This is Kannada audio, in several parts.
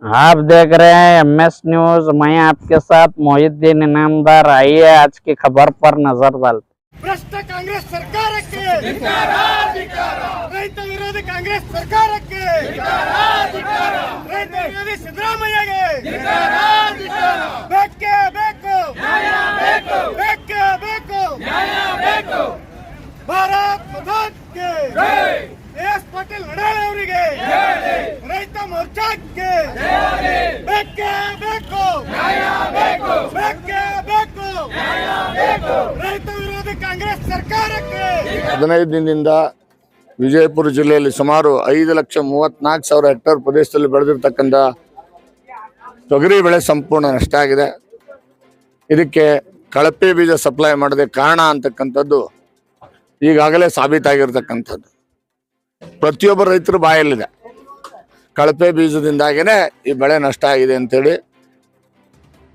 आप देख रहे हैं MS न्यूज। मैं आपके साथ मोहिद्दीन इनामदार। आइए आज की खबर पर नजर डालते। भ्रष्ट कांग्रेस सरकारಕ್ಕೆ ರೈತ ವಿರೋಧಿ ಕಾಂಗ್ರೆಸ್ ಸರ್ಕಾರಕ್ಕೆ ರೈತ ವಿರೋಧಿ ಸಿದ್ದರಾಮಯ್ಯಗೆ ಬೇಕೇ ಬೇಕು ಬೇಕೇ ಬೇಕು ಭಾರತ್ ಮಾತಾ ಕಿ ಎಸ್ ಪಾಟೀಲ್ ನಡಾಳೆ ಅವರಿಗೆ ರೈತ ಮೋರ್ಚಾಕ್ಕೆ ಬೇಕೇ ಬೇಕು ರೈತ ವಿರೋಧಿ ಕಾಂಗ್ರೆಸ್ ಸರ್ಕಾರಕ್ಕೆ 15 ದಿನದಿಂದ ವಿಜಯಪುರ ಜಿಲ್ಲೆಯಲ್ಲಿ ಸುಮಾರು 5,34,000 ಹೆಕ್ಟೇರ್ ಪ್ರದೇಶದಲ್ಲಿ ಬೆಳೆದಿರ್ತಕ್ಕಂಥ ತೊಗರಿ ಬೆಳೆ ಸಂಪೂರ್ಣ ನಷ್ಟ ಆಗಿದೆ. ಇದಕ್ಕೆ ಕಳಪೆ ಬೀಜ ಸಪ್ಲೈ ಮಾಡದೆ ಕಾರಣ ಅಂತಕ್ಕಂಥದ್ದು ಈಗಾಗಲೇ ಸಾಬೀತಾಗಿರ್ತಕ್ಕಂಥದ್ದು. ಪ್ರತಿಯೊಬ್ಬ ರೈತರ ಬಾಯಲ್ಲಿದೆ, ಕಳಪೆ ಬೀಜದಿಂದಾಗೇನೆ ಈ ಬೆಳೆ ನಷ್ಟ ಆಗಿದೆ ಅಂತೇಳಿ.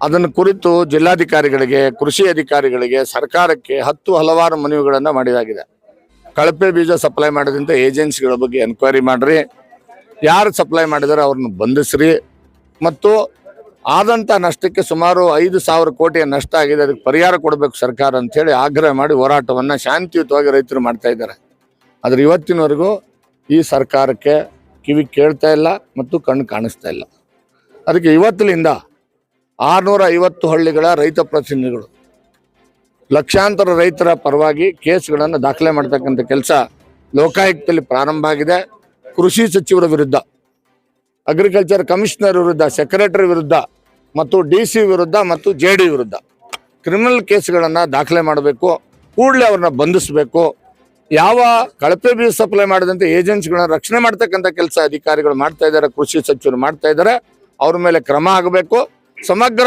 ಅದನ್ನು ಕುರಿತು ಜಿಲ್ಲಾಧಿಕಾರಿಗಳಿಗೆ, ಕೃಷಿ ಅಧಿಕಾರಿಗಳಿಗೆ, ಸರ್ಕಾರಕ್ಕೆ ಹಲವಾರು ಮನವಿಗಳನ್ನು ಮಾಡಲಾಗಿದೆ. ಕಳಪೆ ಬೀಜ ಸಪ್ಲೈ ಮಾಡೋದ್ರಿಂದ ಏಜೆನ್ಸಿಗಳ ಬಗ್ಗೆ ಎನ್ಕ್ವೈರಿ ಮಾಡ್ರಿ, ಯಾರು ಸಪ್ಲೈ ಮಾಡಿದಾರೆ ಅವ್ರನ್ನ ಬಂಧಿಸ್ರಿ, ಮತ್ತು ಆದಂಥ ನಷ್ಟಕ್ಕೆ ಸುಮಾರು 5,000 ಕೋಟಿಯ ನಷ್ಟ ಆಗಿದೆ, ಅದಕ್ಕೆ ಪರಿಹಾರ ಕೊಡಬೇಕು ಸರ್ಕಾರ ಅಂತೇಳಿ ಆಗ್ರಹ ಮಾಡಿ ಹೋರಾಟವನ್ನು ಶಾಂತಿಯುತವಾಗಿ ರೈತರು ಮಾಡ್ತಾ ಇದ್ದಾರೆ. ಆದರೆ ಇವತ್ತಿನವರೆಗೂ ಈ ಸರ್ಕಾರಕ್ಕೆ ಕಿವಿ ಕೇಳ್ತಾ ಇಲ್ಲ ಮತ್ತು ಕಣ್ಣು ಕಾಣಿಸ್ತಾ ಇಲ್ಲ. ಅದಕ್ಕೆ ಇವತ್ತಿನಿಂದ 650 ಹಳ್ಳಿಗಳ ರೈತ ಪ್ರತಿನಿಧಿಗಳು ಲಕ್ಷಾಂತರ ರೈತರ ಪರವಾಗಿ ಕೇಸ್ಗಳನ್ನು ದಾಖಲೆ ಮಾಡ್ತಕ್ಕಂಥ ಕೆಲಸ ಲೋಕಾಯುಕ್ತದಲ್ಲಿ ಪ್ರಾರಂಭ ಆಗಿದೆ. ಕೃಷಿ ಸಚಿವರ ವಿರುದ್ಧ, ಅಗ್ರಿಕಲ್ಚರ್ ಕಮಿಷನರ್ ವಿರುದ್ಧ, ಸೆಕ್ರೆಟರಿ ವಿರುದ್ಧ ಮತ್ತು DC ವಿರುದ್ಧ ಮತ್ತು JD ವಿರುದ್ಧ ಕ್ರಿಮಿನಲ್ ಕೇಸ್ಗಳನ್ನು ದಾಖಲೆ ಮಾಡಬೇಕು. ಕೂಡಲೇ ಅವ್ರನ್ನ ಬಂಧಿಸಬೇಕು. ಯಾವ ಕಳಪೆ ಬೀಜ ಸಪ್ಲೈ ಮಾಡಿದಂತೆ ಏಜೆನ್ಸಿಗಳನ್ನ ರಕ್ಷಣೆ ಮಾಡ್ತಕ್ಕಂಥ ಕೆಲಸ ಅಧಿಕಾರಿಗಳು ಮಾಡ್ತಾ ಇದ್ದಾರೆ, ಕೃಷಿ ಸಚಿವರು ಮಾಡ್ತಾ ಇದ್ದಾರೆ. ಅವ್ರ ಮೇಲೆ ಕ್ರಮ ಆಗಬೇಕು, ಸಮಗ್ರ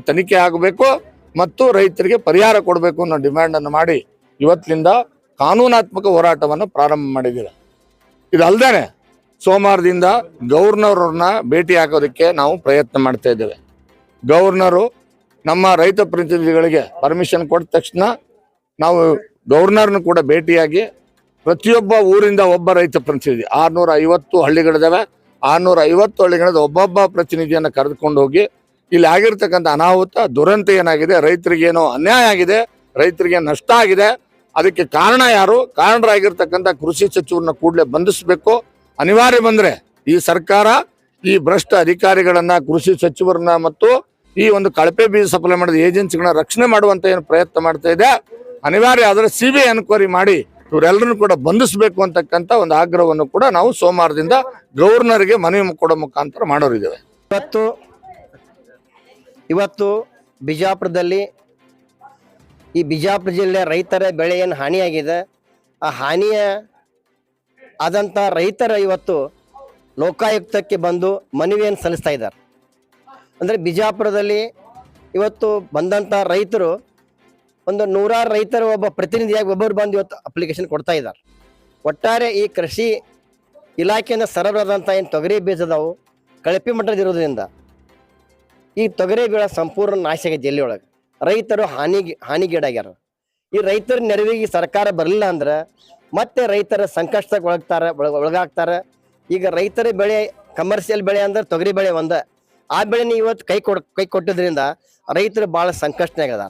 ತನಿಖೆ ಆಗಬೇಕು ಮತ್ತು ರೈತರಿಗೆ ಪರಿಹಾರ ಕೊಡಬೇಕು ಅನ್ನೋ ಡಿಮ್ಯಾಂಡನ್ನು ಮಾಡಿ ಇವತ್ತಿನಿಂದ ಕಾನೂನಾತ್ಮಕ ಹೋರಾಟವನ್ನು ಪ್ರಾರಂಭ ಮಾಡಿದ್ದೀವಿ. ಇದಲ್ಲದೆ ಸೋಮವಾರದಿಂದ ಗವರ್ನರ್ನ ಭೇಟಿ ಹಾಕೋದಕ್ಕೆ ನಾವು ಪ್ರಯತ್ನ ಮಾಡ್ತಾ ಇದ್ದೇವೆ. ಗವರ್ನರು ನಮ್ಮ ರೈತ ಪ್ರತಿನಿಧಿಗಳಿಗೆ ಪರ್ಮಿಷನ್ ಕೊಟ್ಟ ತಕ್ಷಣ ನಾವು ಗವರ್ನರ್ನ ಕೂಡ ಭೇಟಿಯಾಗಿ ಪ್ರತಿಯೊಬ್ಬ ಊರಿಂದ ಒಬ್ಬ ರೈತ ಪ್ರತಿನಿಧಿ, 650 ಹಳ್ಳಿಗಳಿದ್ದಾವೆ, 650 ಹಳ್ಳಿಗಳದ ಒಬ್ಬೊಬ್ಬ ಪ್ರತಿನಿಧಿಯನ್ನು ಕರೆದುಕೊಂಡು ಹೋಗಿ ಇಲ್ಲಿ ಆಗಿರ್ತಕ್ಕಂಥ ಅನಾಹುತ ದುರಂತ ಏನಾಗಿದೆ, ರೈತರಿಗೇನೋ ಅನ್ಯಾಯ ಆಗಿದೆ, ರೈತರಿಗೆ ನಷ್ಟ ಆಗಿದೆ, ಅದಕ್ಕೆ ಕಾರಣ ಯಾರು, ಕಾರಣರಾಗಿರ್ತಕ್ಕಂಥ ಕೃಷಿ ಸಚಿವರನ್ನ ಕೂಡಲೇ ಬಂಧಿಸಬೇಕು. ಅನಿವಾರ್ಯ ಬಂದರೆ ಈ ಸರ್ಕಾರ ಈ ಭ್ರಷ್ಟ ಅಧಿಕಾರಿಗಳನ್ನ, ಕೃಷಿ ಸಚಿವರನ್ನ ಮತ್ತು ಈ ಒಂದು ಕಳಪೆ ಬೀಜ ಸಪ್ಲೈ ಮಾಡಿದ ಏಜೆನ್ಸಿಗಳನ್ನ ರಕ್ಷಣೆ ಮಾಡುವಂತ ಏನು ಪ್ರಯತ್ನ ಮಾಡ್ತಾ ಇದೆ. ಅನಿವಾರ್ಯ ಆದರೆ CBI ಎನ್ಕ್ವೈರಿ ಮಾಡಿ ಇವರೆಲ್ಲರನ್ನು ಕೂಡ ಬಂಧಿಸಬೇಕು ಅಂತಕ್ಕಂಥ ಒಂದು ಆಗ್ರಹವನ್ನು ಕೂಡ ನಾವು ಸೋಮವಾರದಿಂದ ಗವರ್ನರ್ಗೆ ಮನವಿ ಕೊಡೋ ಮುಖಾಂತರ ಮಾಡೋರಿದ್ದೇವೆ. ಇವತ್ತು ಬಿಜಾಪುರದಲ್ಲಿ ಈ ಬಿಜಾಪುರ ಜಿಲ್ಲೆ ರೈತರ ಬೆಳೆ ಏನು ಹಾನಿಯಾಗಿದೆ, ಆ ಹಾನಿಯ ಆದಂಥ ರೈತರ ಇವತ್ತು ಲೋಕಾಯುಕ್ತಕ್ಕೆ ಬಂದು ಮನವಿಯನ್ನು ಸಲ್ಲಿಸ್ತಾ ಇದ್ದಾರೆ. ಅಂದರೆ ಬಿಜಾಪುರದಲ್ಲಿ ಇವತ್ತು ಬಂದಂಥ ರೈತರು ಒಂದು 100 ರೈತರು ಒಬ್ಬ ಪ್ರತಿನಿಧಿಯಾಗಿ ಒಬ್ಬರು ಬಂದು ಇವತ್ತು ಅಪ್ಲಿಕೇಶನ್ ಕೊಡ್ತಾ ಇದ್ದಾರೆ. ಒಟ್ಟಾರೆ ಈ ಕೃಷಿ ಇಲಾಖೆಯಿಂದ ಸರಬರಾದಂಥ ಏನು ತೊಗರಿ ಬೀಜದವು ಕಳಪೆ ಮಟ್ಟದಿರೋದ್ರಿಂದ ಈ ತೊಗರಿ ಬೆಳೆ ಸಂಪೂರ್ಣ ನಾಶ ಆಗಿದೆ. ಜಿಲ್ಲೆಯೊಳಗೆ ರೈತರು ಹಾನಿಗೀಡಾಗ್ಯಾರ. ಈ ರೈತರ ನೆರವಿಗೆ ಸರ್ಕಾರ ಬರಲಿಲ್ಲ ಅಂದ್ರೆ ಮತ್ತೆ ರೈತರ ಸಂಕಷ್ಟಕ್ಕೆ ಒಳಗಾಗ್ತಾರೆ. ಈಗ ರೈತರ ಬೆಳೆ ಕಮರ್ಷಿಯಲ್ ಬೆಳೆ ಅಂದ್ರೆ ತೊಗರಿ ಬೆಳೆ ಆ ಬೆಳೆನ ಇವತ್ತು ಕೈ ಕೊಟ್ಟಿದ್ರಿಂದ ರೈತರು ಭಾಳ ಸಂಕಷ್ಟನಾಗ್ಯದ.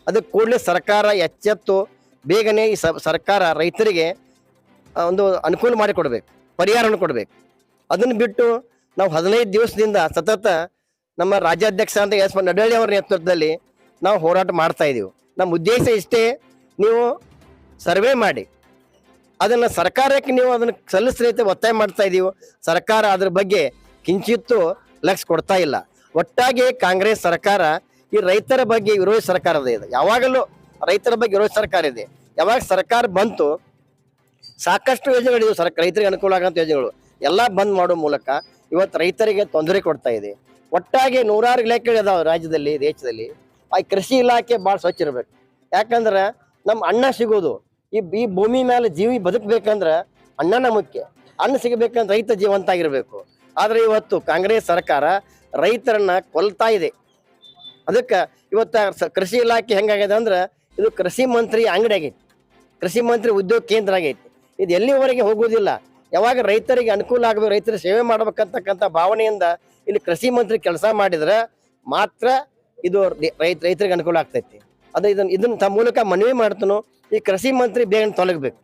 ಅದಕ್ಕೆ ಕೂಡಲೇ ಸರ್ಕಾರ ಎಚ್ಚೆತ್ತು ಬೇಗನೆ ಈ ಸರ್ಕಾರ ರೈತರಿಗೆ ಒಂದು ಅನುಕೂಲ ಮಾಡಿಕೊಡ್ಬೇಕು, ಪರಿಹಾರವನ್ನು ಕೊಡಬೇಕು. ಅದನ್ನು ಬಿಟ್ಟು ನಾವು 15 ದಿವಸದಿಂದ ಸತತ ನಮ್ಮ ರಾಜ್ಯಾಧ್ಯಕ್ಷ ಅಂತ ಎಸ್ ನಡಳ್ಳಿ ಅವರ ನೇತೃತ್ವದಲ್ಲಿ ನಾವು ಹೋರಾಟ ಮಾಡ್ತಾ ಇದ್ದೀವಿ. ನಮ್ಮ ಉದ್ದೇಶ ಇಷ್ಟೇ, ನೀವು ಸರ್ವೆ ಮಾಡಿ ಅದನ್ನು ಸರ್ಕಾರಕ್ಕೆ ನೀವು ಅದನ್ನು ಸಲ್ಲಿಸ್ರಿ ಅಂತ ಒತ್ತಾಯ ಮಾಡ್ತಾ ಇದ್ದೀವಿ. ಸರ್ಕಾರ ಅದ್ರ ಬಗ್ಗೆ ಕಿಂಚಿತ್ತೂ ಲಕ್ಷ್ಯ ಕೊಡ್ತಾ ಇಲ್ಲ. ಒಟ್ಟಾಗಿ ಕಾಂಗ್ರೆಸ್ ಸರ್ಕಾರ ಈ ರೈತರ ಬಗ್ಗೆ ವಿರೋಧಿ ಸರ್ಕಾರದ ಇದೆ. ಯಾವಾಗಲೂ ರೈತರ ಬಗ್ಗೆ ವಿರೋಧಿ ಸರ್ಕಾರ ಇದೆ. ಯಾವಾಗ ಸರ್ಕಾರ ಬಂತು ಸಾಕಷ್ಟು ಯೋಜನೆಗಳಿವೆ, ರೈತರಿಗೆ ಅನುಕೂಲ ಆಗೋಂಥ ಯೋಜನೆಗಳು ಎಲ್ಲ ಬಂದ್ ಮಾಡೋ ಮೂಲಕ ಇವತ್ತು ರೈತರಿಗೆ ತೊಂದರೆ ಕೊಡ್ತಾ ಇದೆ. ಒಟ್ಟಾಗಿ 100 ಇಲಾಖೆಗಳು ಇದಾವೆ ರಾಜ್ಯದಲ್ಲಿ, ದೇಶದಲ್ಲಿ. ಆ ಕೃಷಿ ಇಲಾಖೆ ಭಾಳ ಸ್ವಚ್ಛ ಇರಬೇಕು. ಯಾಕಂದ್ರೆ ನಮ್ಮ ಅನ್ನ ಸಿಗೋದು ಈ ಭೂಮಿ ಮೇಲೆ ಜೀವಿ ಬದುಕಬೇಕಂದ್ರೆ ಅನ್ನನ ಮುಖ್ಯ. ಅನ್ನ ಸಿಗಬೇಕಂದ್ರೆ ರೈತ ಜೀವಂತ ಆಗಿರಬೇಕು. ಆದರೆ ಇವತ್ತು ಕಾಂಗ್ರೆಸ್ ಸರ್ಕಾರ ರೈತರನ್ನ ಕೊಲ್ತಾ ಇದೆ. ಅದಕ್ಕೆ ಇವತ್ತು ಕೃಷಿ ಇಲಾಖೆ ಹೆಂಗಾಗಿದೆ ಅಂದ್ರೆ ಇದು ಕೃಷಿ ಮಂತ್ರಿ ಅಂಗಡಿ ಆಗೈತಿ, ಕೃಷಿ ಮಂತ್ರಿ ಉದ್ಯೋಗ ಕೇಂದ್ರ ಆಗೈತಿ. ಇದು ಎಲ್ಲಿವರೆಗೆ ಹೋಗೋದಿಲ್ಲ. ಯಾವಾಗ ರೈತರಿಗೆ ಅನುಕೂಲ ಆಗಬೇಕು, ರೈತರ ಸೇವೆ ಮಾಡ್ಬೇಕಂತಕ್ಕಂಥ ಭಾವನೆಯಿಂದ ಇಲ್ಲಿ ಕೃಷಿ ಮಂತ್ರಿ ಕೆಲಸ ಮಾಡಿದ್ರೆ ಮಾತ್ರ ಇದು ರೈತರಿಗೆ ಅನುಕೂಲ ಆಗ್ತೈತಿ. ಇದನ್ನ ತಮ್ಮ ಮೂಲಕ ಮನವಿ ಮಾಡ್ತಾನು, ಈ ಕೃಷಿ ಮಂತ್ರಿ ಬೇಗ ತೊಲಗಬೇಕು.